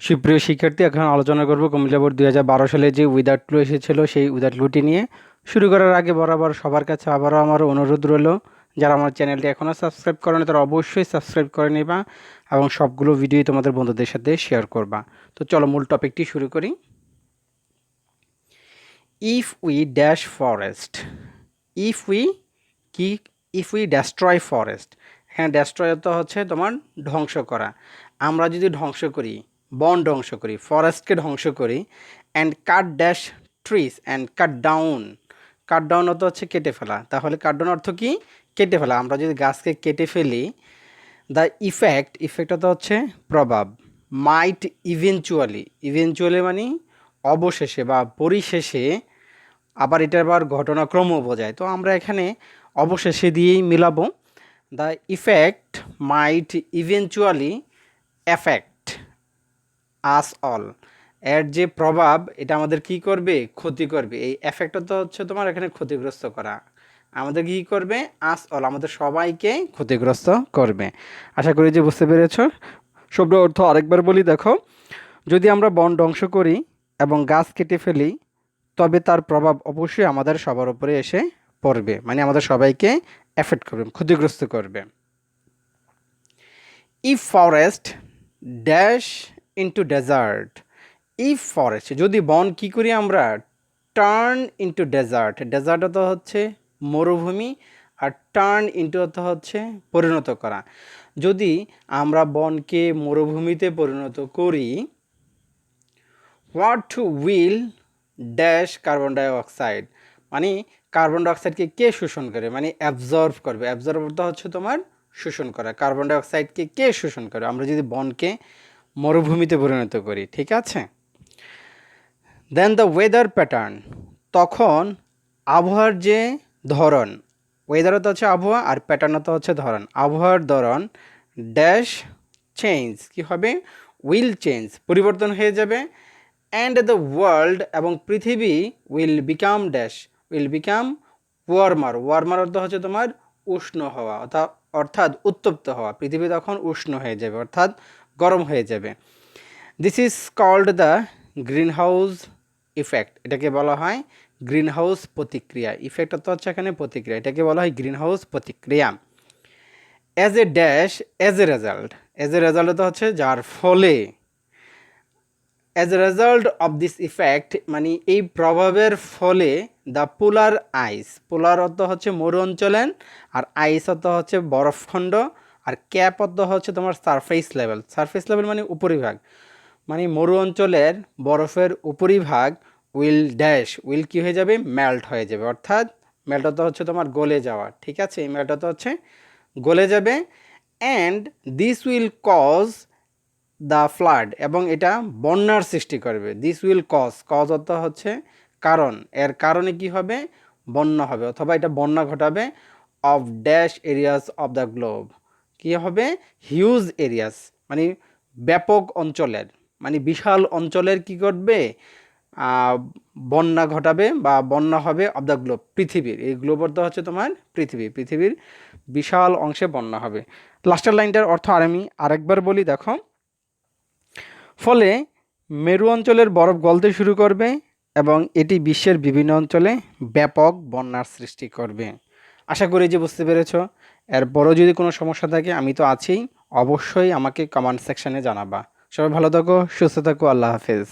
সুপ্রিয় শিক্ষার্থী, এখন আলোচনা করব কুমিল্লা বোর্ড 2012 সালে যে উইদাউট ক্লু এসেছিল সেই উইদাউট ক্লুটি নিয়ে। শুরু করার আগে বরাবর সবার কাছে আবারও আমার অনুরোধ রইল, যারা আমার চ্যানেলটি এখনও সাবস্ক্রাইব করেনি তারা অবশ্যই সাবস্ক্রাইব করে নেবা এবং সবগুলো ভিডিও তোমাদের বন্ধুদের সাথে শেয়ার করবা। তো চলো মূল টপিকটি শুরু করি। If we dash forest, if we destroy forest, এখানে ডেস্ট্রয় তো হচ্ছে তোমার ধ্বংস করা। আমরা যদি ধ্বংস করি, বন ধ্বংস করি, ফরেস্টকে ধ্বংস করি, and cut dash trees and cut down অর্থ হচ্ছে কেটে ফেলা। তাহলে কাট ডাউন অর্থ কি? কেটে ফেলা। আমরা যদি গাছকে কেটে ফেলি, দ্য ইফেক্ট অর্থ হচ্ছে প্রভাব, মাইট ইভেনচুয়ালি মানে অবশেষে বা পরিশেষে, আবার এটার আবার ঘটনাক্রমও বোঝায়। তো আমরা এখানে অবশেষে দিয়েই মিলাবো। The effect might eventually affect us all, এর যে প্রভাব এটা আমাদের কি করবে? ক্ষতি করবে। এই এফেক্টটা তো হচ্ছে তোমার এখানে ক্ষতিগ্রস্ত করা, আমাদের কি করবে? আস অল, আমাদের সবাইকে ক্ষতিগ্রস্ত করবে। আশা করি যে বুঝতে পেরেছ। শব্দ অর্থ আরেকবার বলি, দেখো, যদি আমরা বন ধ্বংস করি এবং গাছ কেটে ফেলি, তবে তার প্রভাব অবশ্যই আমাদের সবার উপরে এসে পড়বে, মানে আমাদের সবাইকে এফেক্ট করবে, ক্ষতিগ্রস্ত করবে। If forest dash into desert, if forest যদি বন কি করি আমরা? টার্ন ইন্টু ডেজার্ট, ডেজার্ট তো হচ্ছে মরুভূমি, আর টার্ন ইন্টু অর্থ হচ্ছে পরিণত করা। যদি আমরা বনকে মরুভূমিতে পরিণত করি, what will dash carbon dioxide, মানে কার্বন ডাইঅক্সাইডকে কে শোষণ করে? মানে অ্যাবজর্ব করবে। অ্যাবজর্ব অর্থ হচ্ছে তোমার শোষণ করা। কার্বন ডাইঅক্সাইডকে কে শোষণ করে? আমরা যদি বনকে মরুভূমিতে পরিণত করি, ঠিক আছে। দেন দ্য ওয়েদার প্যাটার্ন, তখন আবহাওয়ার যে ধরন, ওয়েদার তো হচ্ছে আবহাওয়া আর প্যাটার্ন তো হচ্ছে ধরন, আবহাওয়ার ধরন ড্যাশ চেঞ্জ, কি হবে? উইল চেঞ্জ, পরিবর্তন হয়ে যাবে। অ্যান্ড দ্য ওয়ার্ল্ড, এবং পৃথিবী উইল বিকাম ওয়ার্মার অর্থ হচ্ছে তোমার উষ্ণ হওয়া, অর্থাৎ উত্তপ্ত হওয়া। পৃথিবী তখন উষ্ণ হয়ে যাবে, অর্থাৎ গরম হয়ে যাবে। This is called the greenhouse effect, এটাকে বলা হয় গ্রিন হাউস প্রতিক্রিয়া। ইফেক্ট অর্থ হচ্ছে এখানে প্রতিক্রিয়া, এটাকে বলা হয় গ্রিন হাউস প্রতিক্রিয়া। অ্যাজ এ রেজাল্ট তো হচ্ছে যার ফলে, as a result of this effect মানে এই প্রভাবের ফলে, দ্য পোলার অর্থ হচ্ছে মরু অঞ্চলের, আর আইস অর্থ হচ্ছে বরফখণ্ড, আর ক্যাপ অর্থ হচ্ছে তোমার সারফেস লেভেল মানে উপরিভাগ, মানে মরু অঞ্চলের বরফের উপরিভাগ উইল কি হয়ে যাবে? মেল্ট হয়ে যাবে, অর্থাৎ মেল্ট অর্থ হচ্ছে তোমার গলে যাওয়া, ঠিক আছে। এই মেল্ট অর্থ হচ্ছে গলে যাবে। And this will cause the flood, এবং এটা বন্যার সৃষ্টি করবে। দিস উইল কজ অর্থ হচ্ছে কারণ, এর কারণে কি হবে? বন্যা হবে, অথবা এটা বন্যা ঘটাবে। Of dash areas of the globe, কি হবে? হিউজ এরিয়াস মানে ব্যাপক অঞ্চলের, মানে বিশাল অঞ্চলের কি করবে? বন্যা ঘটাবে বা বন্যা হবে। অফ দ্য গ্লোব, পৃথিবীর, এই গ্লোব অর্থ হচ্ছে তোমার পৃথিবীর বিশাল অংশে বন্যা হবে। লাস্টের লাইনটার অর্থ আমি আরেকবার বলি, দেখো, ফলে মেরু অঞ্চলের বরফ গলতে শুরু করবে এবং এটি বিশ্বের বিভিন্ন অঞ্চলে ব্যাপক বন্যার সৃষ্টি করবে। আশা করি যে বুঝতে পেরেছ। এরপরও যদি কোনো সমস্যা থাকে, আমি তো আছিই, অবশ্যই আমাকে কমেন্ট সেকশানে জানাবা। সবাই ভালো থাকো, সুস্থ থাকো, আল্লাহ হাফেজ।